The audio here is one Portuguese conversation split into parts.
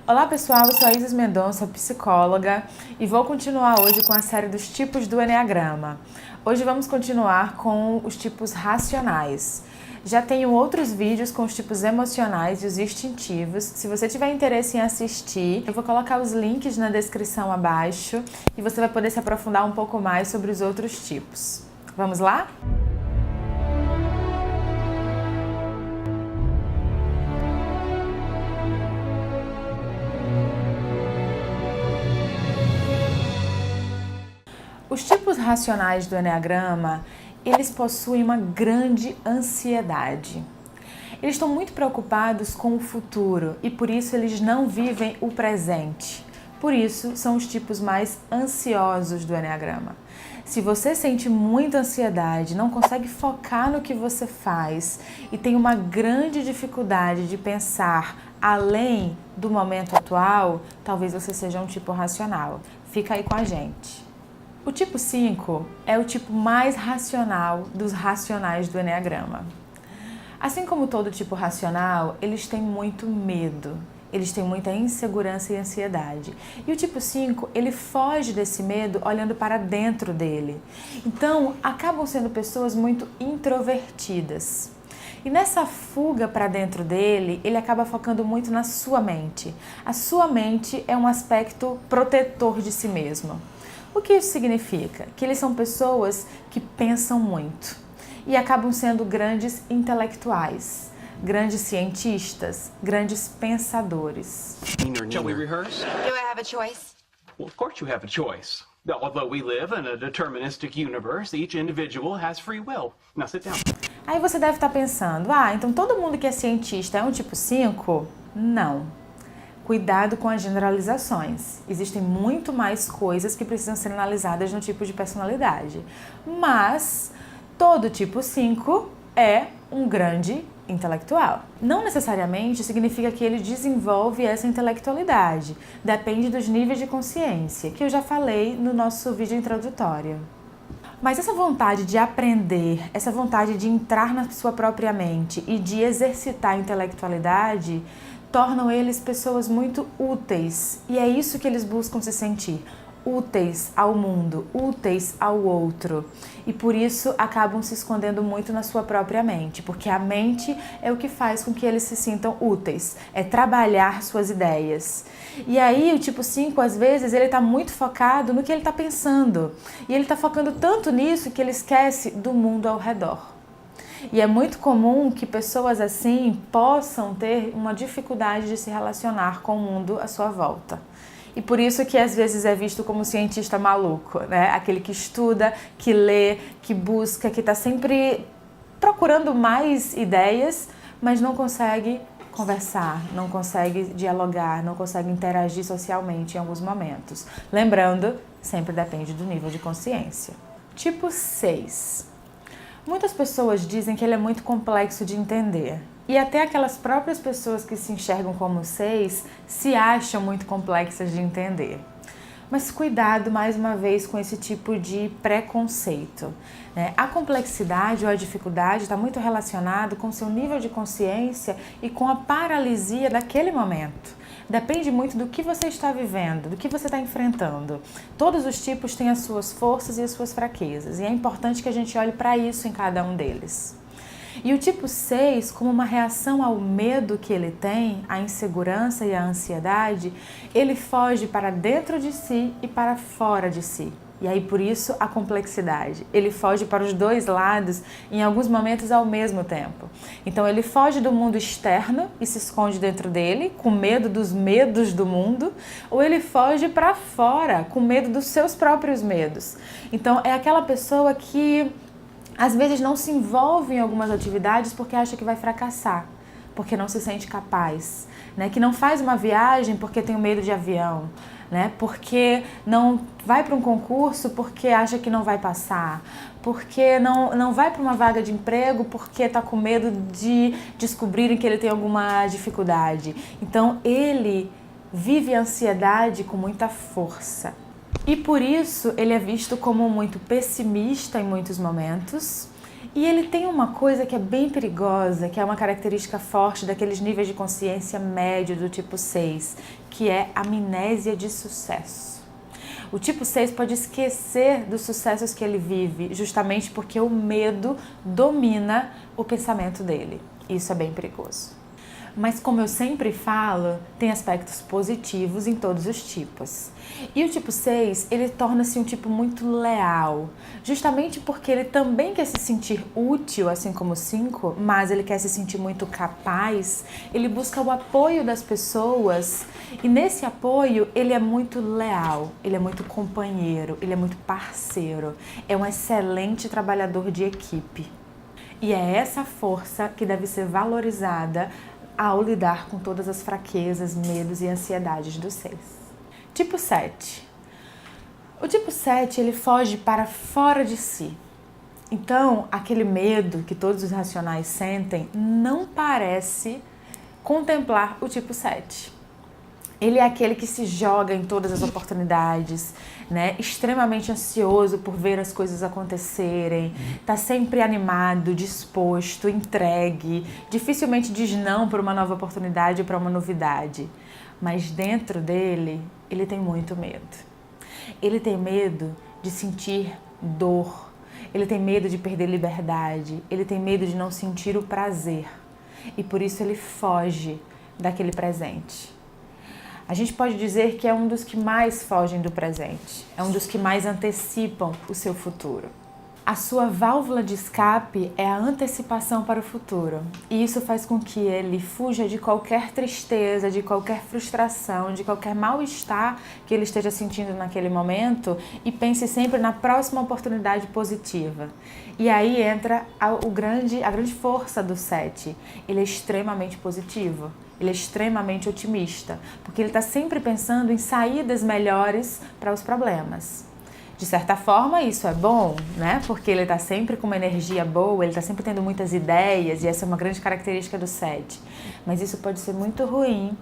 Olá pessoal, eu sou a Isis Mendonça, psicóloga, e vou continuar hoje com a série dos tipos do Eneagrama. Hoje vamos continuar com os tipos racionais. Já tenho outros vídeos com os tipos emocionais e os instintivos. Se você tiver interesse em assistir, eu vou colocar os links na descrição abaixo e você vai poder se aprofundar um pouco mais sobre os outros tipos. Vamos lá? Os tipos racionais do Eneagrama, eles possuem uma grande ansiedade. Eles estão muito preocupados com o futuro e por isso eles não vivem o presente. Por isso, são os tipos mais ansiosos do Eneagrama. Se você sente muita ansiedade, não consegue focar no que você faz e tem uma grande dificuldade de pensar além do momento atual, talvez você seja um tipo racional. Fica aí com a gente. O tipo 5 é o tipo mais racional dos racionais do Eneagrama. Assim como todo tipo racional, eles têm muito medo, eles têm muita insegurança e ansiedade. E o tipo 5, ele foge desse medo olhando para dentro dele. Então, acabam sendo pessoas muito introvertidas. E nessa fuga para dentro dele, ele acaba focando muito na sua mente. A sua mente é um aspecto protetor de si mesmo. O que isso significa? Que eles são pessoas que pensam muito e acabam sendo grandes intelectuais, grandes cientistas, grandes pensadores. Shall we rehearse? Do I have a choice? Well, of course you have a choice. Although we live in a deterministic universe, each individual has free will. Now sit down. Aí você deve estar pensando, então todo mundo que é cientista é um tipo 5? Não. Cuidado com as generalizações. Existem muito mais coisas que precisam ser analisadas no tipo de personalidade. Mas todo tipo 5 é um grande intelectual. Não necessariamente significa que ele desenvolve essa intelectualidade. Depende dos níveis de consciência, que eu já falei no nosso vídeo introdutório. Mas essa vontade de aprender, essa vontade de entrar na sua própria mente e de exercitar a intelectualidade tornam eles pessoas muito úteis. E é isso que eles buscam se sentir. Úteis ao mundo, úteis ao outro. E por isso acabam se escondendo muito na sua própria mente. Porque a mente é o que faz com que eles se sintam úteis. É trabalhar suas ideias. E aí o tipo 5, às vezes, ele está muito focado no que ele está pensando. E ele está focando tanto nisso que ele esquece do mundo ao redor. E é muito comum que pessoas assim possam ter uma dificuldade de se relacionar com o mundo à sua volta. E por isso que às vezes é visto como cientista maluco, né? Aquele que estuda, que lê, que busca, que está sempre procurando mais ideias, mas não consegue conversar, não consegue dialogar, não consegue interagir socialmente em alguns momentos. Lembrando, sempre depende do nível de consciência. Tipo 6. Muitas pessoas dizem que ele é muito complexo de entender. E até aquelas próprias pessoas que se enxergam como 6 se acham muito complexas de entender. Mas cuidado mais uma vez com esse tipo de preconceito. A complexidade ou a dificuldade está muito relacionado com o seu nível de consciência e com a paralisia daquele momento. Depende muito do que você está vivendo, do que você está enfrentando. Todos os tipos têm as suas forças e as suas fraquezas, e é importante que a gente olhe para isso em cada um deles. E o tipo 6, como uma reação ao medo que ele tem, à insegurança e à ansiedade, ele foge para dentro de si e para fora de si. E aí, por isso, a complexidade. Ele foge para os dois lados em alguns momentos ao mesmo tempo. Então, ele foge do mundo externo e se esconde dentro dele, com medo dos medos do mundo, ou ele foge para fora, com medo dos seus próprios medos. Então, é aquela pessoa que às vezes não se envolve em algumas atividades porque acha que vai fracassar, porque não se sente capaz, né? Que não faz uma viagem porque tem medo de avião, né? Porque não vai para um concurso porque acha que não vai passar, porque não vai para uma vaga de emprego porque está com medo de descobrirem que ele tem alguma dificuldade. Então ele vive a ansiedade com muita força. E por isso ele é visto como muito pessimista em muitos momentos E ele tem uma coisa que é bem perigosa, que é uma característica forte daqueles níveis de consciência médio do tipo 6, que é amnésia de sucesso. O tipo 6 pode esquecer dos sucessos que ele vive, justamente porque o medo domina o pensamento dele. Isso é bem perigoso. Mas como eu sempre falo, tem aspectos positivos em todos os tipos. E o tipo 6, ele torna-se um tipo muito leal, justamente porque ele também quer se sentir útil, assim como o 5, mas ele quer se sentir muito capaz, ele busca o apoio das pessoas e nesse apoio ele é muito leal, ele é muito companheiro, ele é muito parceiro, é um excelente trabalhador de equipe. E é essa força que deve ser valorizada ao lidar com todas as fraquezas, medos e ansiedades do 6. Tipo 7. O tipo 7, ele foge para fora de si. Então, aquele medo que todos os racionais sentem não parece contemplar o tipo 7. Ele é aquele que se joga em todas as oportunidades, né? Extremamente ansioso por ver as coisas acontecerem, tá sempre animado, disposto, entregue, dificilmente diz não para uma nova oportunidade ou para uma novidade. Mas dentro dele, ele tem muito medo. Ele tem medo de sentir dor, ele tem medo de perder liberdade, ele tem medo de não sentir o prazer. E por isso ele foge daquele presente. A gente pode dizer que é um dos que mais fogem do presente, é um dos que mais antecipam o seu futuro. A sua válvula de escape é a antecipação para o futuro, e isso faz com que ele fuja de qualquer tristeza, de qualquer frustração, de qualquer mal-estar que ele esteja sentindo naquele momento e pense sempre na próxima oportunidade positiva. E aí entra a grande força do 7, ele é extremamente positivo. Ele é extremamente otimista, porque ele está sempre pensando em saídas melhores para os problemas. De certa forma, isso é bom, né? Porque ele está sempre com uma energia boa, ele está sempre tendo muitas ideias, e essa é uma grande característica do 7. Mas isso pode ser muito ruim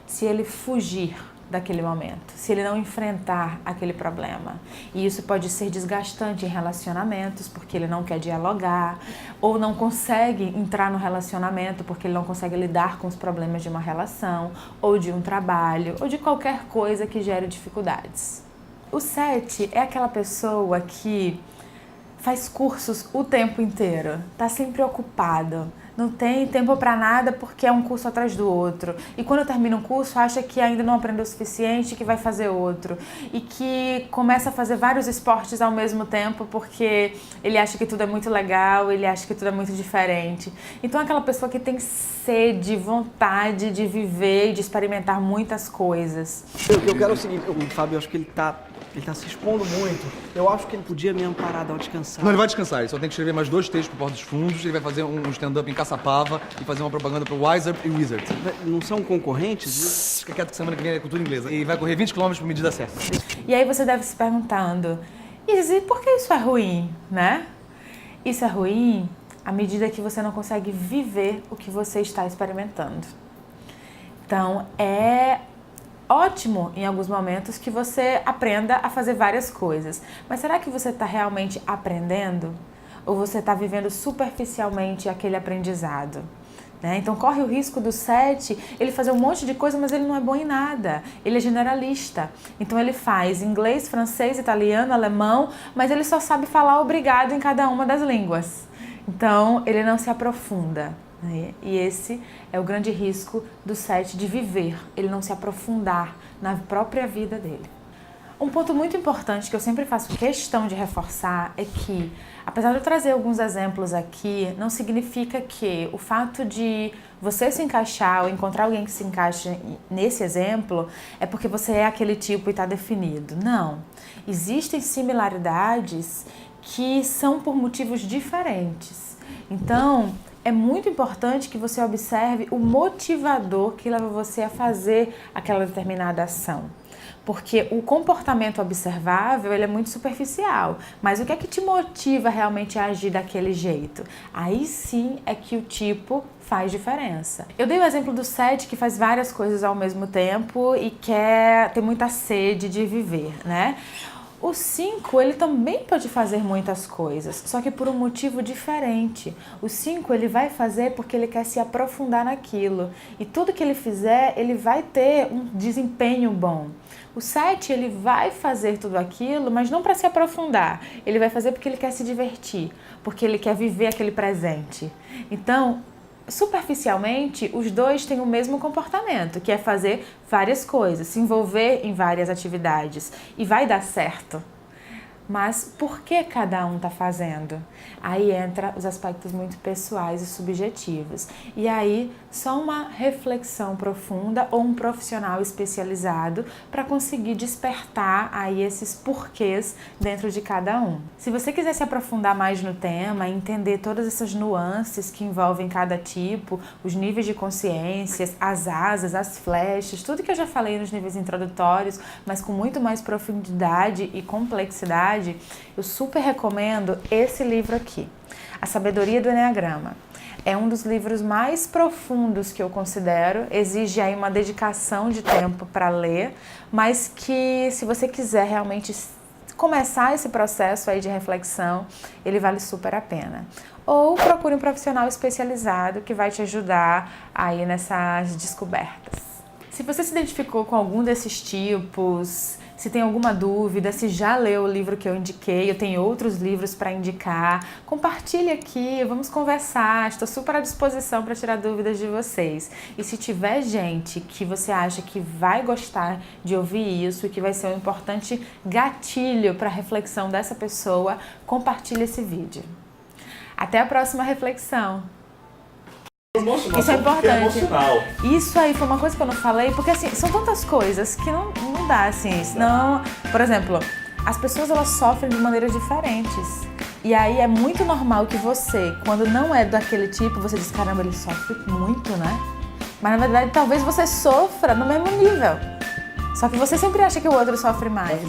se ele fugir daquele momento, se ele não enfrentar aquele problema. E isso pode ser desgastante em relacionamentos, porque ele não quer dialogar, ou não consegue entrar no relacionamento porque ele não consegue lidar com os problemas de uma relação, ou de um trabalho, ou de qualquer coisa que gere dificuldades. O 7 é aquela pessoa que faz cursos o tempo inteiro, está sempre ocupado, não tem tempo para nada porque é um curso atrás do outro. E quando termina um curso, acha que ainda não aprendeu o suficiente, que vai fazer outro. E que começa a fazer vários esportes ao mesmo tempo porque ele acha que tudo é muito legal, ele acha que tudo é muito diferente. Então é aquela pessoa que tem sede, vontade de viver e de experimentar muitas coisas. Eu quero o seguinte, o Fábio, eu acho que ele tá se expondo muito. Eu acho que ele podia mesmo parar, dar uma descansada. Não, ele vai descansar. Ele só tem que escrever mais 2 textos pro Porta dos Fundos. Ele vai fazer um stand-up em Caçapava e fazer uma propaganda pro Wiser e Wizard. Não são concorrentes? Fica quieto que semana que vem é cultura inglesa. E vai correr 20 km por medida certa. E aí você deve se perguntando, e por que isso é ruim, né? Isso é ruim à medida que você não consegue viver o que você está experimentando. Então, é ótimo em alguns momentos que você aprenda a fazer várias coisas. Mas será que você está realmente aprendendo? Ou você está vivendo superficialmente aquele aprendizado? Né? Então corre o risco do 7, ele fazer um monte de coisa, mas ele não é bom em nada. Ele é generalista. Então ele faz inglês, francês, italiano, alemão, mas ele só sabe falar obrigado em cada uma das línguas. Então ele não se aprofunda. E esse é o grande risco do 7 de viver, ele não se aprofundar na própria vida dele. Um ponto muito importante que eu sempre faço questão de reforçar é que, apesar de eu trazer alguns exemplos aqui, não significa que o fato de você se encaixar ou encontrar alguém que se encaixe nesse exemplo é porque você é aquele tipo e está definido. Não. Existem similaridades que são por motivos diferentes. Então, é muito importante que você observe o motivador que leva você a fazer aquela determinada ação. Porque o comportamento observável, ele é muito superficial. Mas o que é que te motiva realmente a agir daquele jeito? Aí sim é que o tipo faz diferença. Eu dei o exemplo do 7 que faz várias coisas ao mesmo tempo e quer ter muita sede de viver, né? O 5, ele também pode fazer muitas coisas, só que por um motivo diferente. O 5, ele vai fazer porque ele quer se aprofundar naquilo. E tudo que ele fizer, ele vai ter um desempenho bom. O 7, ele vai fazer tudo aquilo, mas não para se aprofundar. Ele vai fazer porque ele quer se divertir, porque ele quer viver aquele presente. Então, superficialmente, os dois têm o mesmo comportamento, que é fazer várias coisas, se envolver em várias atividades e vai dar certo. Mas por que cada um está fazendo? Aí entra os aspectos muito pessoais e subjetivos. E aí só uma reflexão profunda ou um profissional especializado para conseguir despertar aí esses porquês dentro de cada um. Se você quiser se aprofundar mais no tema, entender todas essas nuances que envolvem cada tipo, os níveis de consciências, as asas, as flechas, tudo que eu já falei nos níveis introdutórios, mas com muito mais profundidade e complexidade, eu super recomendo esse livro aqui, A Sabedoria do Eneagrama. É um dos livros mais profundos que eu considero, exige aí uma dedicação de tempo para ler, mas que se você quiser realmente começar esse processo aí de reflexão, ele vale super a pena. Ou procure um profissional especializado que vai te ajudar aí nessas descobertas. Se você se identificou com algum desses tipos, se tem alguma dúvida, se já leu o livro que eu indiquei, eu tenho outros livros para indicar, compartilhe aqui, vamos conversar, estou super à disposição para tirar dúvidas de vocês. E se tiver gente que você acha que vai gostar de ouvir isso e que vai ser um importante gatilho para a reflexão dessa pessoa, compartilhe esse vídeo. Até a próxima reflexão! Isso é importante. Isso aí foi uma coisa que eu não falei, porque assim, são tantas coisas que não dá assim, senão, por exemplo, as pessoas elas sofrem de maneiras diferentes. E aí é muito normal que você, quando não é daquele tipo, você diz, caramba, ele sofre muito, né? Mas na verdade talvez você sofra no mesmo nível. Só que você sempre acha que o outro sofre mais.